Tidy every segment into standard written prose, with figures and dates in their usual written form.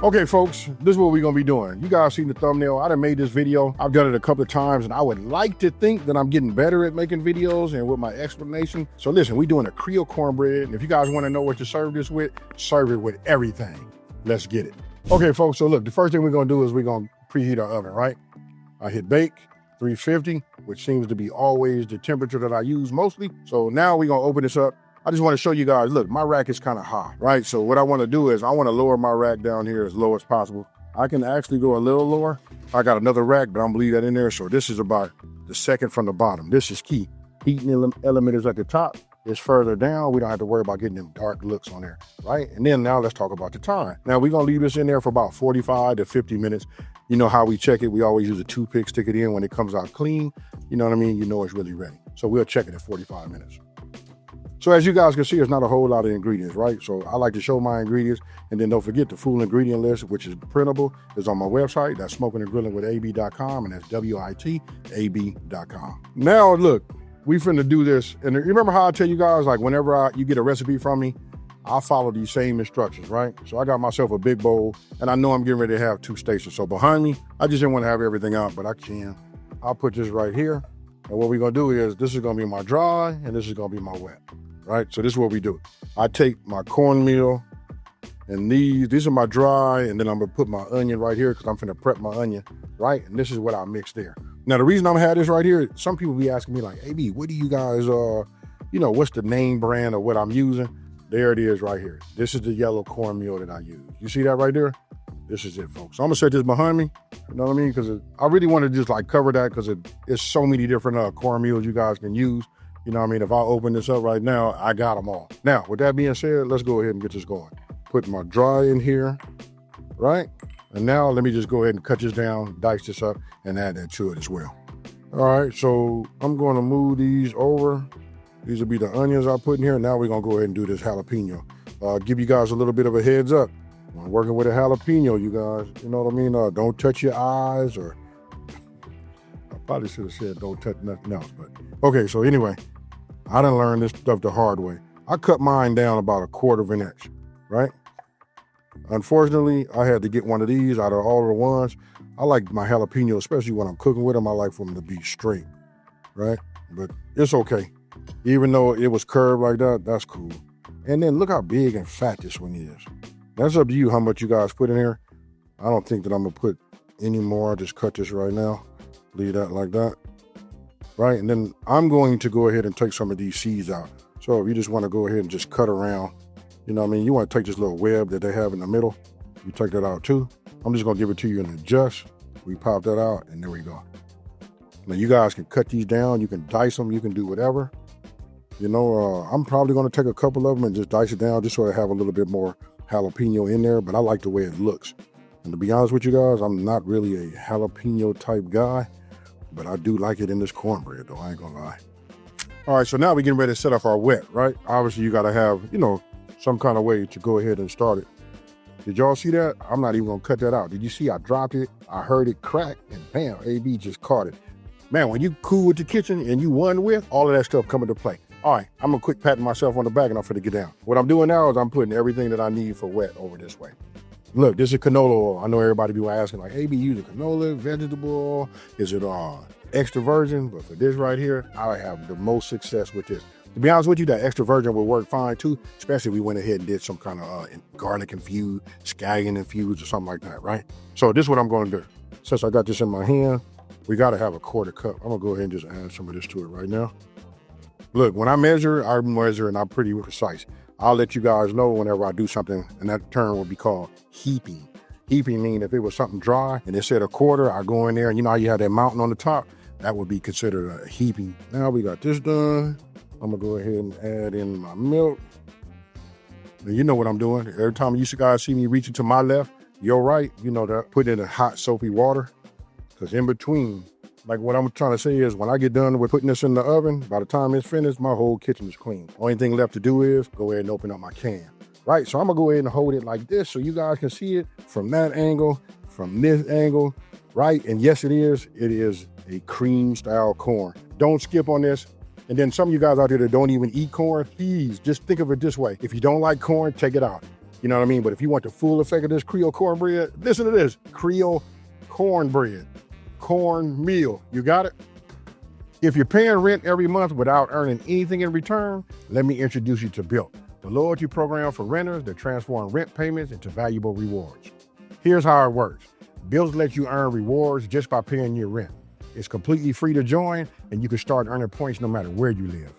Okay, folks, this is what we're gonna be doing. You guys seen the thumbnail. I done made this video. I've done it a couple of times, and I would like to think that I'm getting better at making videos and with my explanation. So listen, we're doing a Creole cornbread, and if you guys wanna know what to serve this with, serve it with everything. Let's get it. Okay, folks, so look, the first thing we're gonna do is we're gonna preheat our oven, right? I hit bake, 350, which seems to be always the temperature that I use mostly. So now we're gonna open this up. I just want to show you guys, look, my rack is kind of high, right? So what I want to do is I want to lower my rack down here as low as possible. I can actually go a little lower. I got another rack, but I'm gonna leave that in there. So this is about the second from the bottom. This is key. Heating element is at the top. It's further down. We don't have to worry about getting them dark looks on there, right? And then now let's talk about the time. Now we're gonna leave this in there for about 45 to 50 minutes. You know how we check it. We always use a toothpick, stick it in. When it comes out clean, you know what I mean? You know it's really ready. So we'll check it at 45 minutes. So as you guys can see, there's not a whole lot of ingredients, right? So I like to show my ingredients, and then don't forget the full ingredient list, which is printable, is on my website. That's Smokin and Grillin with AB.com, and that's WITAB.com. Now look, we finna do this, and you remember how I tell you guys, like whenever you get a recipe from me, I follow these same instructions, right? So I got myself a big bowl, and I know I'm getting ready to have 2 stations. So behind me, I just didn't want to have everything out, but I can. I'll put this right here, and what we're gonna do is, this is gonna be my dry, and this is gonna be my wet. Right, so this is what we do. I take my cornmeal, and these are my dry, and then I'm gonna put my onion right here because I'm finna prep my onion, right? And this is what I mix there. Now the reason I'm having this right here, some people be asking me like, AB, what do you guys, what's the name brand of what I'm using? There it is right here. This is the yellow cornmeal that I use. You see that right there? This is it, folks. So I'm gonna set this behind me, you know what I mean? Because I really want to just like cover that because it's so many different cornmeals you guys can use. You know what I mean? If I open this up right now, I got them all. Now, with that being said, let's go ahead and get this going. Put my dry in here, right? And now let me just go ahead and cut this down, dice this up, and add that to it as well. All right, so I'm going to move these over. These will be the onions I put in here. Now we're going to go ahead and do this jalapeno. Give you guys a little bit of a heads up. I'm working with a jalapeno, you guys. You know what I mean? Don't touch your eyes, or I probably should have said don't touch nothing else. But okay, so anyway, I done learned this stuff the hard way. I cut mine down about 1/4 of an inch, right? Unfortunately, I had to get one of these out of all the ones. I like my jalapeno, especially when I'm cooking with them, I like for them to be straight, right? But it's okay. Even though it was curved like that, that's cool. And then look how big and fat this one is. That's up to you how much you guys put in here. I don't think that I'm gonna put any more. I'll just cut this right now. Leave that like that. Right, and then I'm going to go ahead and take some of these seeds out. So if you just want to go ahead and just cut around, you know what I mean? You want to take this little web that they have in the middle. You take that out too. I'm just gonna give it to you in a just. We pop that out, and there we go. Now you guys can cut these down. You can dice them. You can do whatever. You know, I'm probably gonna take a couple of them and just dice it down just so I have a little bit more jalapeno in there, but I like the way it looks. And to be honest with you guys, I'm not really a jalapeno type guy, but I do like it in this cornbread though, I ain't gonna lie. All right, so now we're getting ready to set up our wet, right? Obviously you gotta have, some kind of way to go ahead and start it. Did y'all see that? I'm not even gonna cut that out. Did you see I dropped it? I heard it crack, and bam, AB just caught it. Man, when you cool with the kitchen and you won with, all of that stuff come into play. All right, I'm gonna quick pat myself on the back and I'm finna get down. What I'm doing now is I'm putting everything that I need for wet over this way. Look, this is canola oil. I know everybody be asking like, AB, use canola, vegetable oil? Is it extra virgin? But for this right here, I have the most success with this. To be honest with you, that extra virgin will work fine too, especially if we went ahead and did some kind of garlic infused, scallion infused or something like that, right? So this is what I'm gonna do. Since I got this in my hand, we gotta have a 1/4 cup. I'm gonna go ahead and just add some of this to it right now. Look, when I measure and I'm pretty precise. I'll let you guys know whenever I do something, and that term will be called heaping. Heaping means if it was something dry and it said 1/4, I go in there, and you know how you have that mountain on the top? That would be considered a heaping. Now we got this done. I'm gonna go ahead and add in my milk. And you know what I'm doing. Every time you guys see me reaching to my left, your right, you know that. Put in the hot soapy water, because in between, like what I'm trying to say is when I get done with putting this in the oven, by the time it's finished, my whole kitchen is clean. Only thing left to do is go ahead and open up my can. Right, so I'm gonna go ahead and hold it like this so you guys can see it from that angle, from this angle, right? And yes, it is a cream style corn. Don't skip on this. And then some of you guys out there that don't even eat corn, please just think of it this way. If you don't like corn, take it out. You know what I mean? But if you want the full effect of this Creole cornbread, listen to this, Creole cornbread, cornmeal. You got it? If you're paying rent every month without earning anything in return, let me introduce you to Bilt, the loyalty program for renters that transform rent payments into valuable rewards. Here's how it works. Bilt lets you earn rewards just by paying your rent. It's completely free to join, and you can start earning points no matter where you live.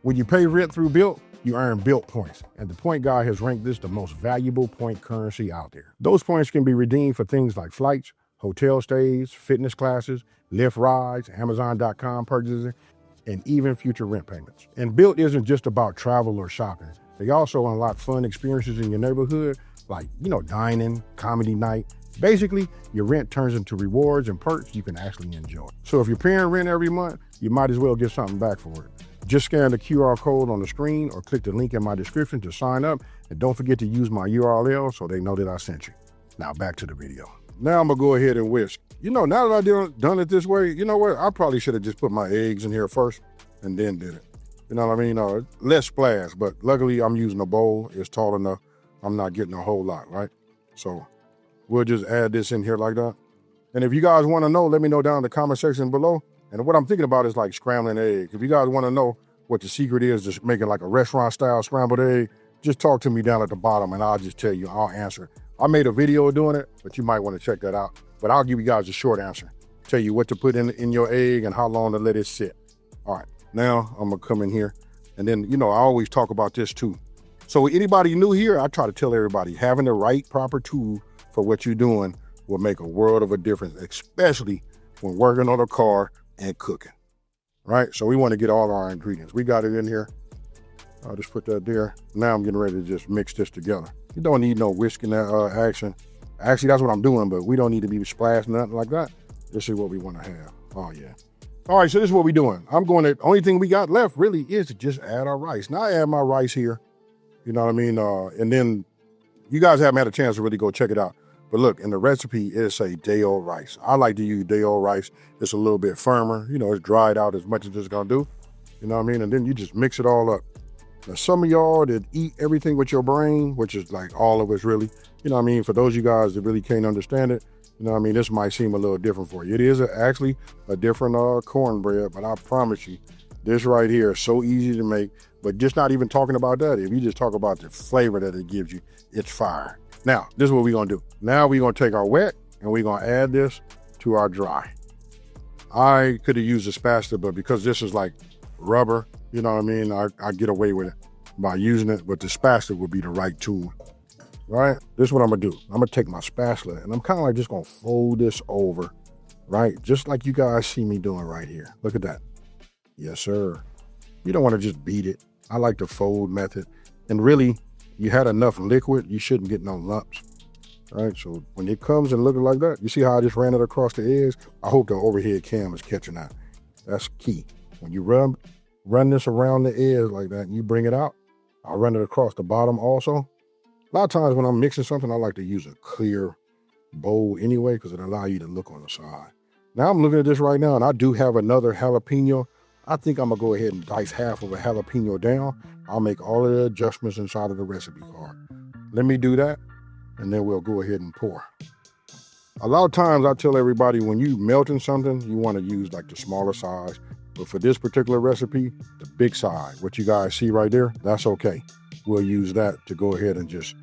When you pay rent through Bilt, you earn Bilt points, and the Point Guy has ranked this the most valuable point currency out there. Those points can be redeemed for things like flights, hotel stays, fitness classes, Lyft rides, Amazon.com purchases, and even future rent payments. And Bilt isn't just about travel or shopping. They also unlock fun experiences in your neighborhood, like, dining, comedy night. Basically, your rent turns into rewards and perks you can actually enjoy. So if you're paying rent every month, you might as well get something back for it. Just scan the QR code on the screen or click the link in my description to sign up. And don't forget to use my URL so they know that I sent you. Now back to the video. Now I'm gonna go ahead and whisk. Now that I've done it this way, you know what? I probably should have just put my eggs in here first and then did it. You know what I mean? Less splash, but luckily I'm using a bowl. It's tall enough. I'm not getting a whole lot, right? So we'll just add this in here like that. And if you guys wanna know, let me know down in the comment section below. And what I'm thinking about is like scrambling eggs. If you guys want to know what the secret is to making like a restaurant style scrambled egg, just talk to me down at the bottom and I'll just tell you, I'll answer. I made a video doing it, but you might want to check that out. But I'll give you guys a short answer. Tell you what to put in your egg and how long to let it sit. All right, now I'm gonna come in here. And then, I always talk about this too. So anybody new here, I try to tell everybody, having the right proper tool for what you're doing will make a world of a difference, especially when working on a car and cooking, right? So we want to get all our ingredients. We got it in here. I'll just put that there. Now I'm getting ready to just mix this together. You don't need no whisking action. Actually, that's what I'm doing, but we don't need to be splashing nothing like that. This is what we want to have. Oh yeah. All right, so this is what we're doing. Only thing we got left really is to just add our rice. Now I add my rice here, you know what I mean? And then you guys haven't had a chance to really go check it out. But look, in the recipe, it's a day-old rice. I like to use day-old rice. It's a little bit firmer. It's dried out as much as it's gonna do. You know what I mean? And then you just mix it all up. Now, some of y'all that eat everything with your brain, which is like all of us really, you know what I mean? For those of you guys that really can't understand it, you know what I mean? This might seem a little different for you. It is actually a different cornbread, but I promise you, this right here is so easy to make. But just not even talking about that, if you just talk about the flavor that it gives you, it's fire. Now, this is what we're gonna do. Now we're gonna take our wet and we're gonna add this to our dry. I could have used a spatula, but because this is like rubber, you know what I mean? I get away with it by using it, but the spatula would be the right tool, right? This is what I'm gonna do. I'm gonna take my spatula and I'm kind of like just gonna fold this over, right? Just like you guys see me doing right here. Look at that. Yes, sir. You don't wanna just beat it. I like the fold method. And really, you had enough liquid, you shouldn't get no lumps, right? So when it comes and looking like that, you see how I just ran it across the edge? I hope the overhead cam is catching that. That's key. When you run this around the edge like that and you bring it out, I'll run it across the bottom also. A lot of times when I'm mixing something, I like to use a clear bowl anyway, because it allows you to look on the side. Now I'm looking at this right now and I do have another jalapeno. I think I'm gonna go ahead and dice half of a jalapeno down. I'll make all of the adjustments inside of the recipe card. Let me do that, and then we'll go ahead and pour. A lot of times I tell everybody when you melting something, you wanna use like the smaller size, but for this particular recipe, the big size, what you guys see right there, that's okay. We'll use that to go ahead and just,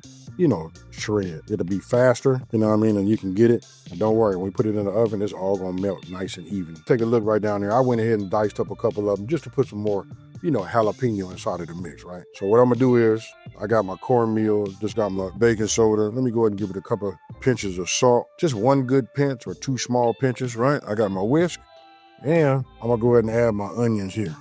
shred. It'll be faster, you know what I mean? And you can get it. And don't worry, when we put it in the oven, it's all gonna melt nice and even. Take a look right down there. I went ahead and diced up a couple of them just to put some more, jalapeno inside of the mix, right? So what I'm gonna do is, I got my cornmeal, just got my baking soda. Let me go ahead and give it a couple of pinches of salt. Just one good pinch or two small pinches, right? I got my whisk, and I'm gonna go ahead and add my onions here.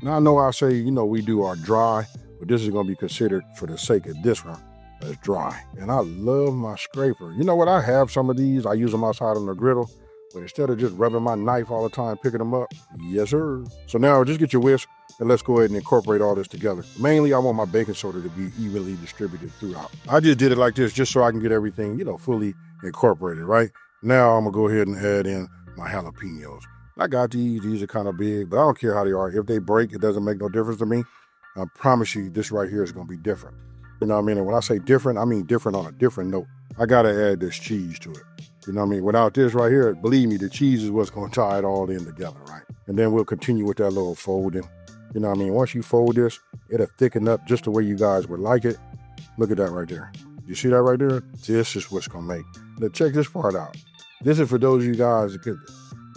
Now I know I say, we do our dry, but this is gonna be considered, for the sake of this one, as dry. And I love my scraper. You know what? I have some of these. I use them outside on the griddle, but instead of just rubbing my knife all the time, picking them up, yes, sir. So now just get your whisk and let's go ahead and incorporate all this together. Mainly, I want my baking soda to be evenly distributed throughout. I just did it like this just so I can get everything, fully incorporated, right? Now I'm gonna go ahead and add in my jalapenos. I got these. These are kind of big, but I don't care how they are. If they break, it doesn't make no difference to me. I promise you, this right here is gonna be different. You know what I mean? And when I say different, I mean different on a different note. I gotta add this cheese to it. You know what I mean? Without this right here, believe me, the cheese is what's gonna tie it all in together, right? And then we'll continue with that little folding. You know what I mean? Once you fold this, it'll thicken up just the way you guys would like it. Look at that right there. You see that right there? This is what's gonna make. Now check this part out. This is for those of you guys that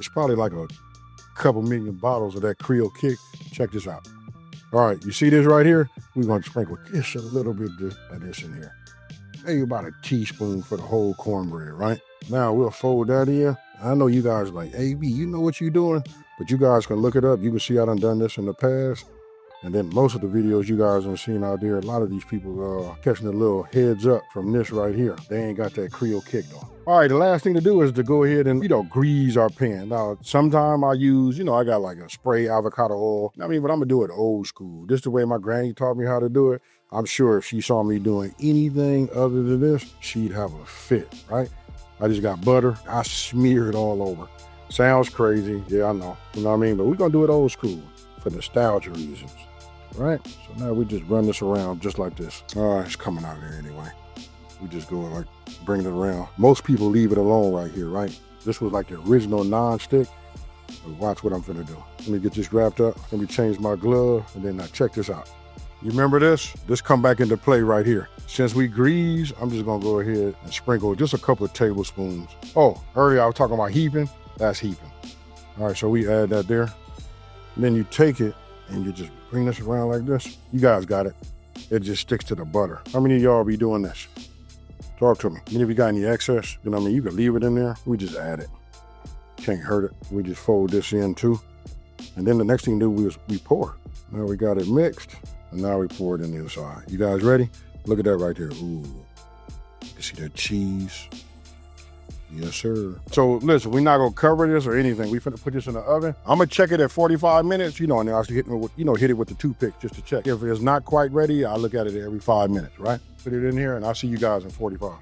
it's probably like a couple million bottles of that Creole kick. Check this out. All right, you see this right here? We're gonna sprinkle just a little bit of this in here. Maybe about a teaspoon for the whole cornbread, right? Now we'll fold that in. I know you guys are like, AB, you know what you're doing? But you guys can look it up. You can see I done this in the past. And then most of the videos you guys have seen out there, a lot of these people are catching a little heads up from this right here. They ain't got that Creole kick though. All right, the last thing to do is to go ahead and, grease our pan. Now, sometime I use, I got like a spray avocado oil. But I'm gonna do it old school. This is the way my granny taught me how to do it. I'm sure if she saw me doing anything other than this, she'd have a fit, right? I just got butter. I smear it all over. Sounds crazy. Yeah, I know. You know what I mean? But we're gonna do it old school for nostalgia reasons, right? So now we just run this around just like this. All right, it's coming out here anyway. We just go like, bring it around. Most people leave it alone right here, right? This was like the original non-stick. But watch what I'm finna do. Let me get this wrapped up. Let me change my glove, and then now check this out. You remember this? This come back into play right here. Since we grease, I'm just gonna go ahead and sprinkle just a couple of tablespoons. Oh, earlier I was talking about heaping. That's heaping. All right, so we add that there. And then you take it and you just bring this around like this. You guys got it. It just sticks to the butter. How many of y'all be doing this? Talk to me. And if you got any excess, you can leave it in there. We just add it. Can't hurt it. We just fold this in too. And then the next thing to do is we pour. Now we got it mixed. And now we pour it in the inside. You guys ready? Look at that right there. Ooh. You see that cheese? Yes, sir. So listen, we're not gonna cover this or anything. We finna put this in the oven. I'm gonna check it at 45 minutes, and then I was hitting it with, hit it with the toothpick just to check. If it's not quite ready, I look at it every 5 minutes, right? Put it in here and I'll see you guys in 45.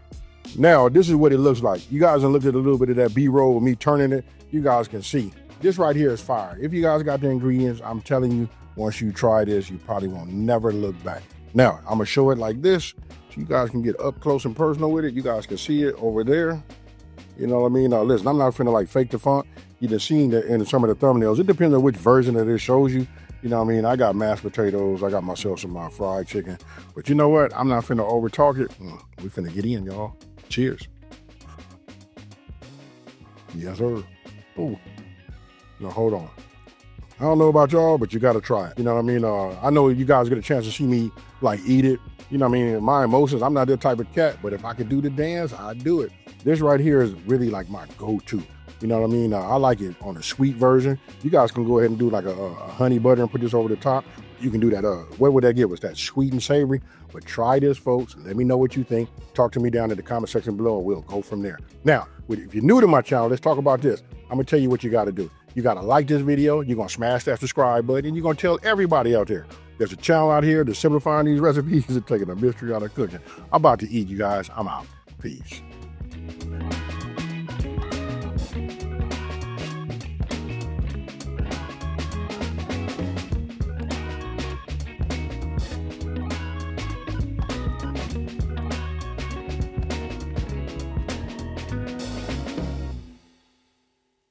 Now, this is what it looks like. You guys have looked at a little bit of that B-roll with me turning it. You guys can see. This right here is fire. If you guys got the ingredients, I'm telling you, once you try this, you probably won't never look back. Now, I'm gonna show it like this, so you guys can get up close and personal with it. You guys can see it over there. You know what I mean? Now, listen, I'm not finna like fake the font. You done seen that in some of the thumbnails. It depends on which version of this shows you. You know what I mean? I got mashed potatoes. I got myself some fried chicken. But you know what? I'm not finna over talk it. We finna get in, y'all. Cheers. Yes, sir. Ooh. Now, hold on. I don't know about y'all, but you gotta try it. You know what I mean? I know you guys get a chance to see me like eat it. You know what I mean? My emotions, I'm not that type of cat, but if I could do the dance, I'd do it. This right here is really like my go-to. You know what I mean? I like it on a sweet version. You guys can go ahead and do like a honey butter and put this over the top. You can do that. What would that give us? That sweet and savory. But try this, folks. Let me know what you think. Talk to me down in the comment section below and we'll go from there. Now, if you're new to my channel, let's talk about this. I'm gonna tell you what you gotta do. You gotta like this video. You're gonna smash that subscribe button and you're gonna tell everybody out there. There's a channel out here that's simplifying these recipes and taking a mystery out of cooking. I'm about to eat, you guys. I'm out. Peace.